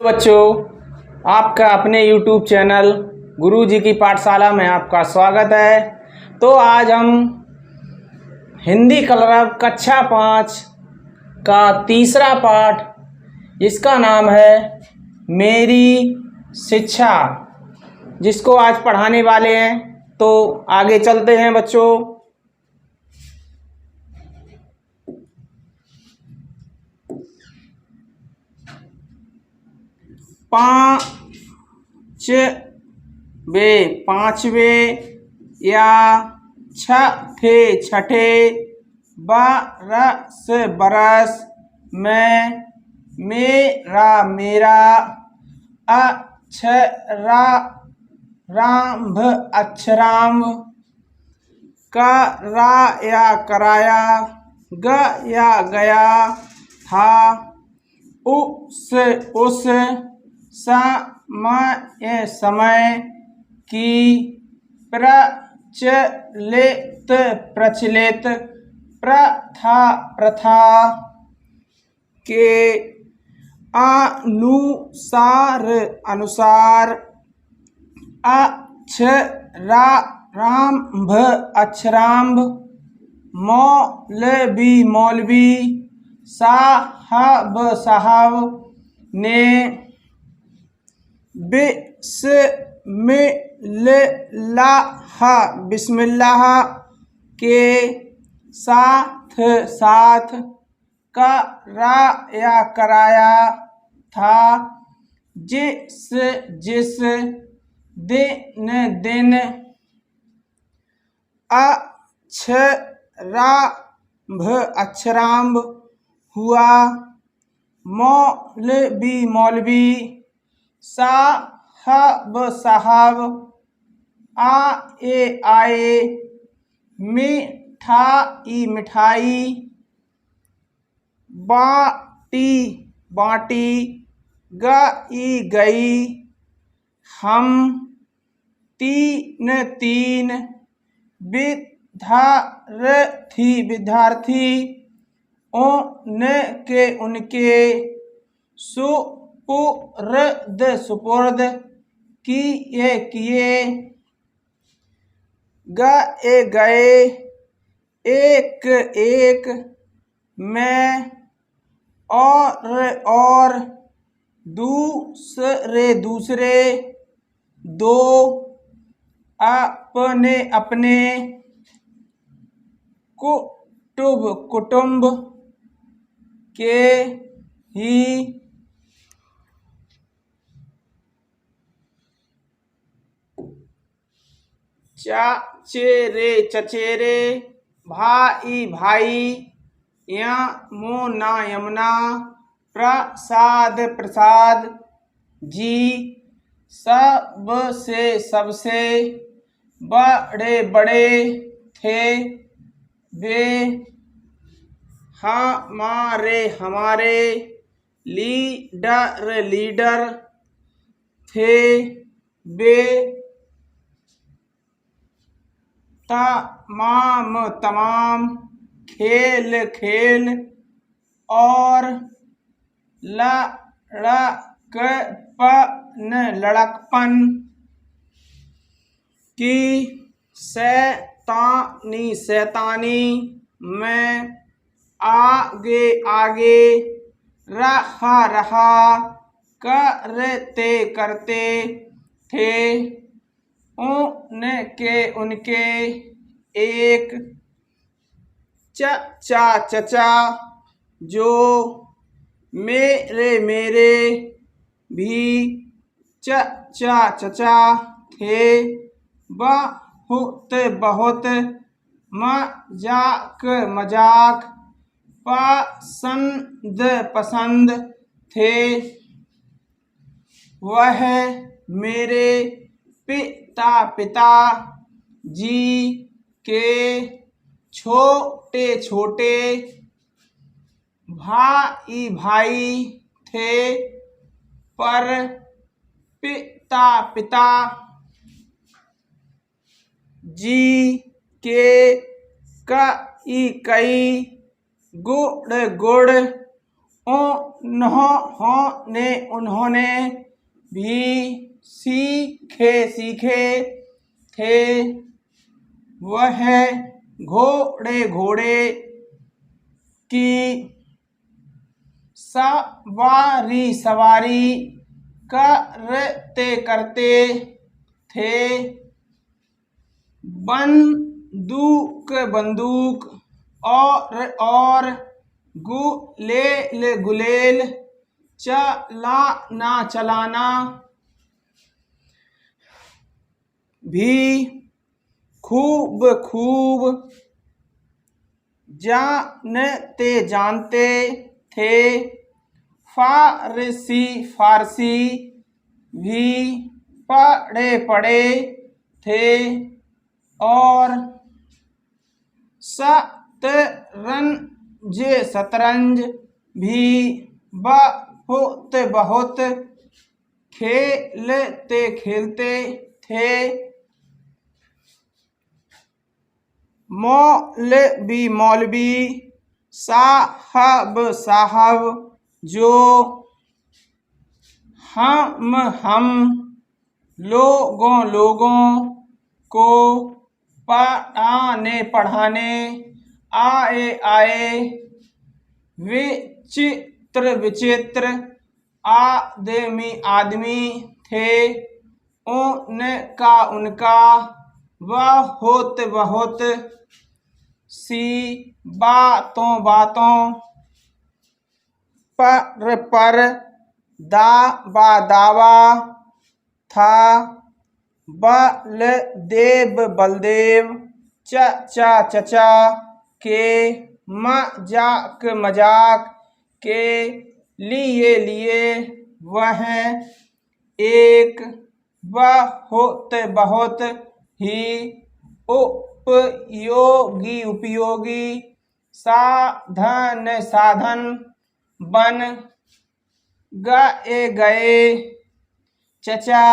बच्चों, आपका अपने YouTube चैनल गुरुजी की पाठशाला में आपका स्वागत है। तो आज हम हिंदी कलरव कक्षा 5 का तीसरा पाठ, इसका नाम है मेरी शिक्षा, जिसको आज पढ़ाने वाले हैं। तो आगे चलते हैं बच्चों। पांचवे या छठे बरस में मेरा अक्षरारंभ कराया गया था। उस समय की प्रचलित प्रथा के अनुसार अक्षरारंभ मौलवी साहब ने बिस्मिल्लाह के साथ कराया था। जिस दिन अक्षरारंभ हुआ, मौलवी साहब आए। मिठाई बाटी गई। हम तीन विद्यार्थी उनके सुपुर्द किए गए। एक में और दूसरे दो अपने कुटुंब के ही चचेरे भाई यमुना प्रसाद जी सबसे बड़े थे। वे हमारे लीडर थे। वे तमाम खेल और लड़कपन की शैतानी में आगे रहा करते थे। उनके एक चाचा जो मेरे भी चाचा थे, बहुत मजाक पसंद थे। वह मेरे पिता जी के छोटे भाई थे, पर पिता जी के कई गुण उन्होंने उन्होंने भी सीखे थे। वह घोड़े की सवारी करते थे। बंदूक और गुलेल चलाना भी खूब जानते थे। फारसी भी पढ़े थे और शतरंज भी बहुत खेलते थे। मौलवी साहब जो हम लोगों को पढ़ाने आए विचित्र आदमी थे। उनका बहुत सी बातों पर दावा था। बलदेव चचा के मजाक के लिए वह एक बहुत ही उपयोगी साधन बन गए। चचा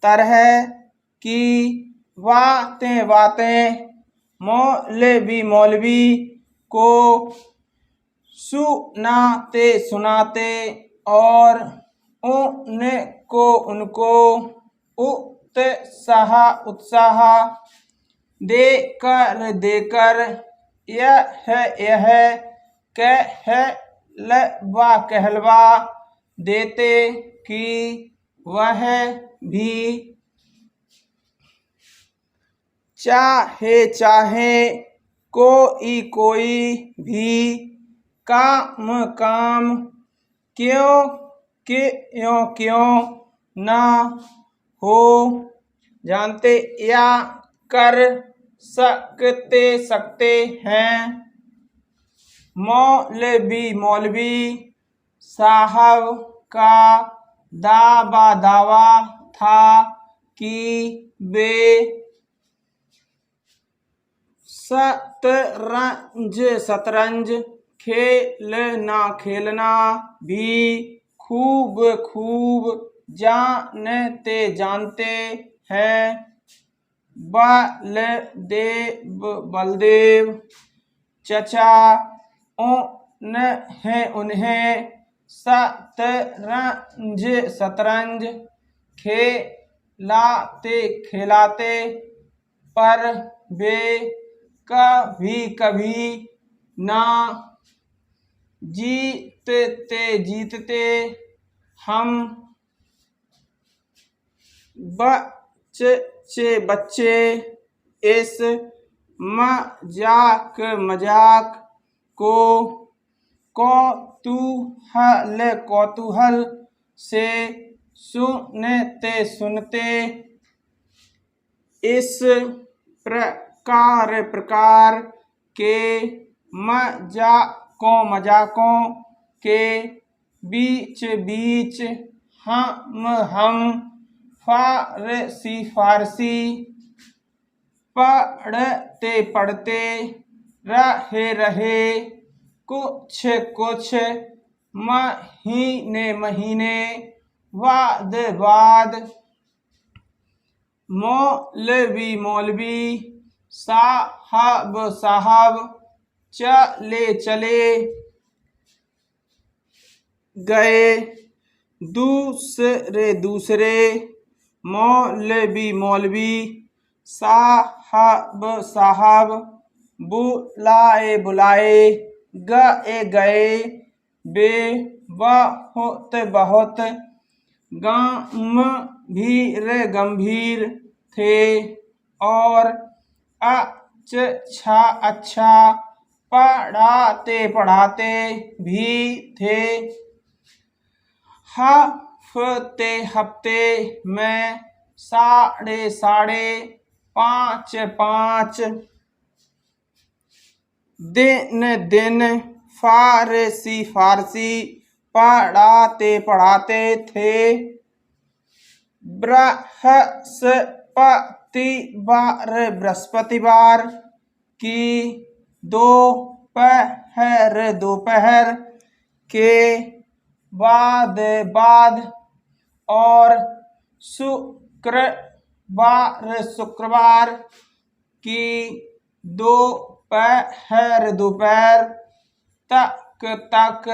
तरह की बातें मौलवी को सुनाते और उनको उत्साह देकर यह कहलवा देते कि वह भी चाहे कोई भी काम क्यों ना हो जानते या कर सकते हैं। मौलवी साहब का दावा था कि वे शतरंज खेलना भी खूब जानते हैं। बलदेव चचा उन्हें शतरंज खिलाते पर वे कभी ना जीतते। हम बच्चे इस मजाक को कौतूहल से सुनते इस प्रकार के मजाकों के बीच हम फारसी पढ़ते रहे। कुछ महीने बाद मौलवी साहब साहब, चले चले गए, दूसरे दूसरे, मौलवी मौलवी, साहब साहब, बुलाए बुलाए, गए गए, बे बहुत बहुत, गंभीर गंभीर थे, और अच्छा अच्छा, पढ़ाते पढ़ाते भी थे। हफ्ते हफ्ते में, साढ़े साढ़े, पाँच पाँच, दिन दिन, फारसी फारसी, पढ़ाते पढ़ाते थे। बृहस्पतिवार की दोपहर के बाद और शुक्रवार की दोपहर तक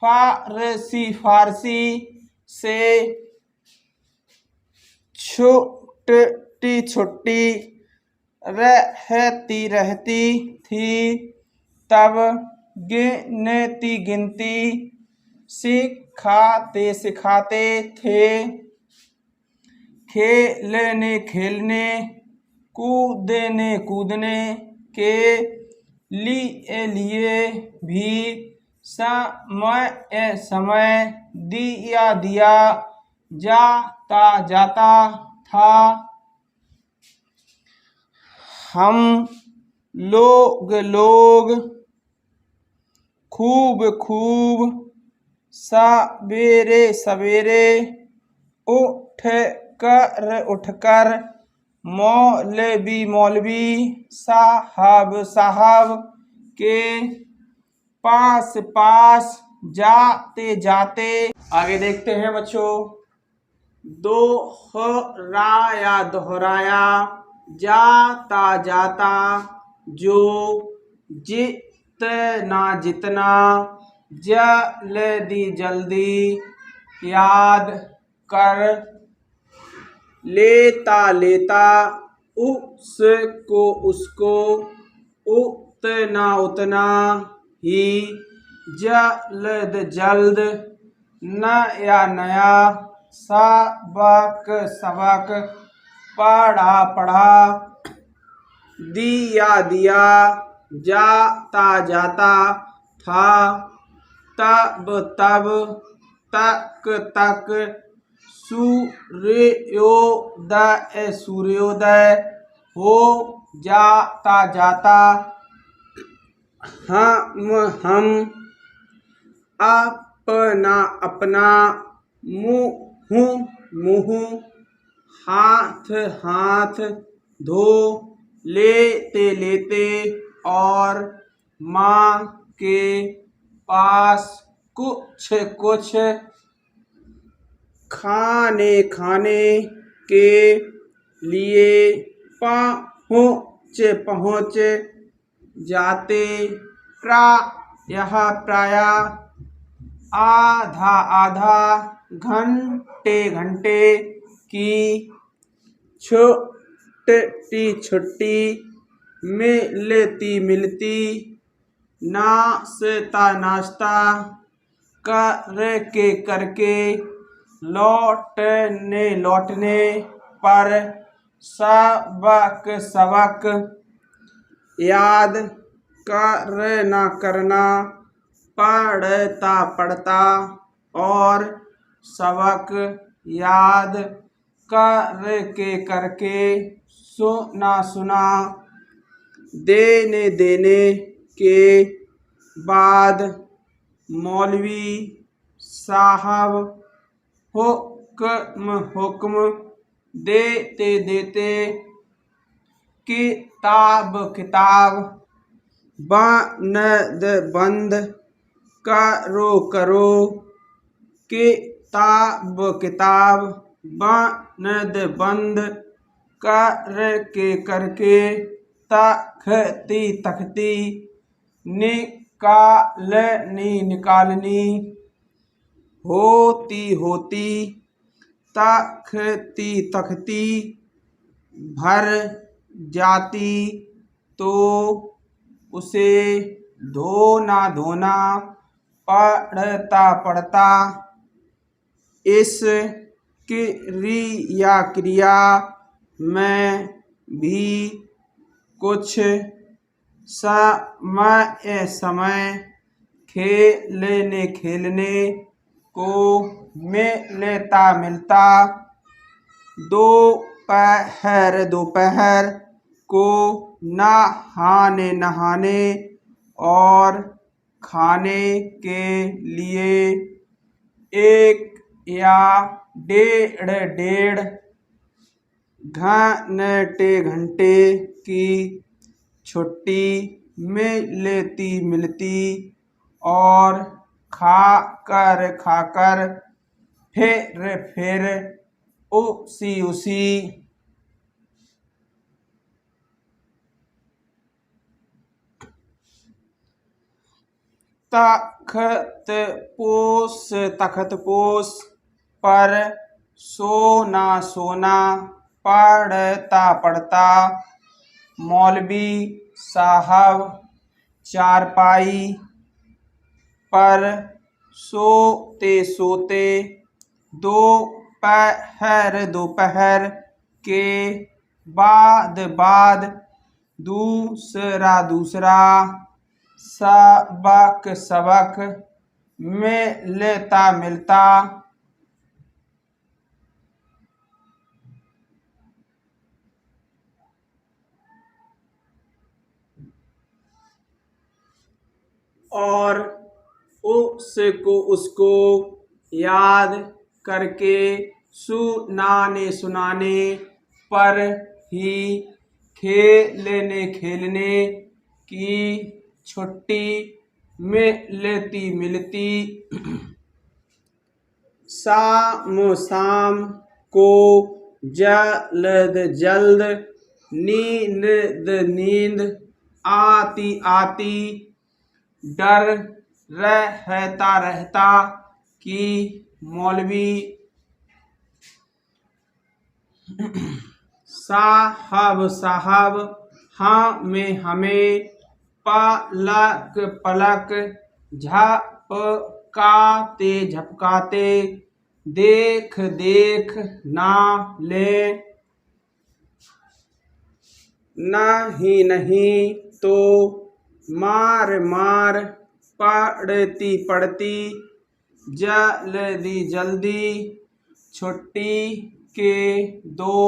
फारसी से छुट्टी रहती थी। तब गिनती सिखाते थे। खेलने कूदने के लिए भी समय दिया जाता था। हम लोग खूब सवेरे उठकर मौलवी साहब के पास जाते। आगे देखते हैं बच्चों। दोहराया, जाता, जो, जितना, जल्दी, याद कर, लेता, उसको, उतना ही, जल्द, नया, सबक, पढ़ा, दिया, जाता था, तब तक, सूर्योदय हो जाता। हम अपना मुँह, हाथ धो लेते और माँ के पास कुछ खाने के लिए पहुँच जाते। प्राय आधा घंटे की छुट्टी मिलती। नाश्ता करके लौटने पर सबक याद करना पड़ता और सबक याद करके सुना देने के बाद मौलवी साहब हुक्म देते किताब बंद करो किताब बंद करके तखती तखती, निकालनी निकालनी, होती होती, तखती तखती, भर जाती तो उसे धोना धोना, पढ़ता पढ़ता। इस क्रिया क्रिया में भी कुछ समय समय खेलने खेलने को मिलता मिलता। दोपहर दोपहर को नहाने नहाने और खाने के लिए 1 या 1.5 घंटे की छुट्टी मिलती और खाकर फिर उसी तख्तपोश पर सोना सोना, पढ़ता पढ़ता। मौलवी साहब चारपाई पर सोते सोते, दोपहर के बाद दूसरा सबक मिलता। और उसको याद करके सुनाने पर ही खेलने की छुट्टी मिलती। शाम को जल्द नींद आती। डर रहता कि मौलवी साहब हमें पलक झपकाते देख ना ले। नहीं तो मार पड़ती। जल्दी छुट्टी के 2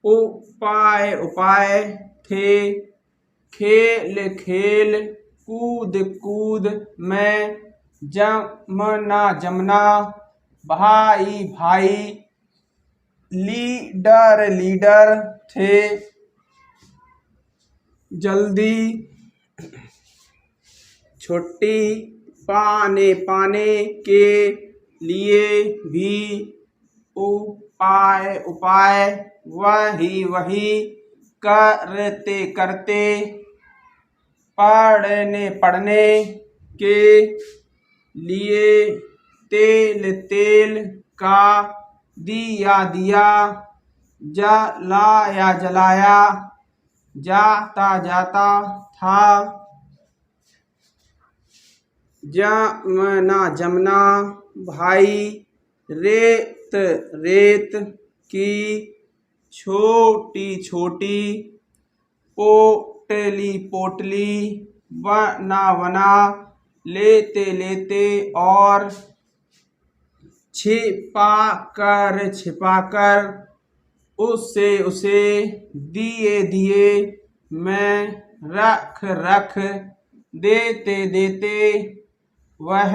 उपाय थे। खेल कूद में जमना, भाई लीडर थे। जल्दी छुट्टी पाने के लिए भी उपाय वही करते। पढ़ने के लिए तेल का दिया जलाया जाता था। जमना भाई रेत की छोटी पोटली बना लेते और छिपाकर उसे दिए में रख देते। वह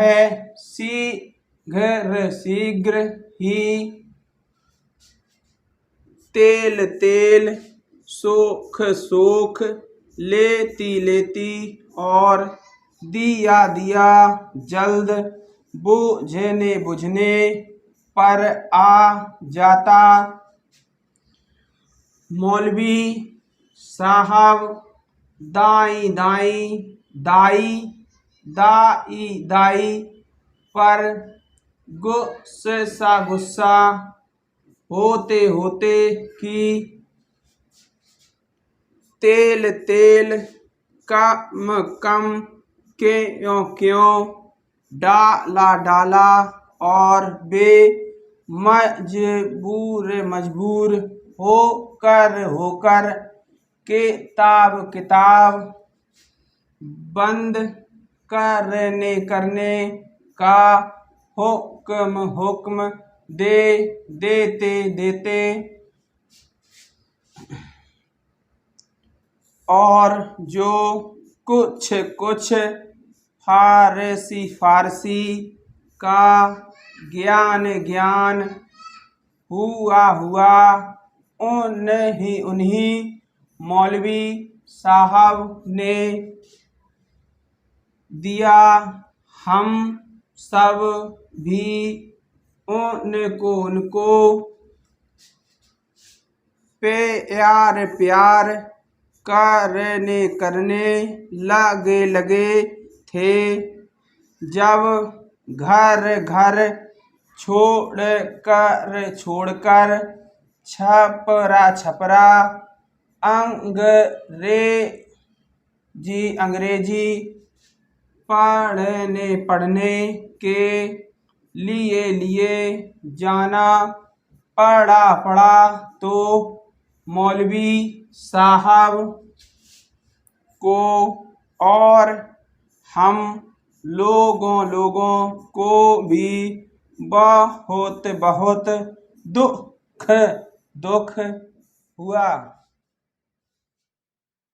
शीघ्र ही तेल सोख लेती और दिया जल्द बुझने पर आ जाता। मौलवी साहब दाई दाई दाई दाई दाई पर गुस्सा गुस्सा होते होते कि तेल तेल कम कम क्यों क्यों डाला डाला और बे मजबूर होकर किताब किताब बंद करने का हुक्म देते और जो कुछ कुछ फारसी का ज्ञान हुआ उन्हीं मौलवी साहब ने दिया। हम सब भी उनको प्यार करने लगे थे। जब घर छोड़कर छपरा अंग्रेजी पढ़ने के लिए जाना पड़ा तो मौलवी साहब को और हम लोगों को भी बहुत दुख हुआ।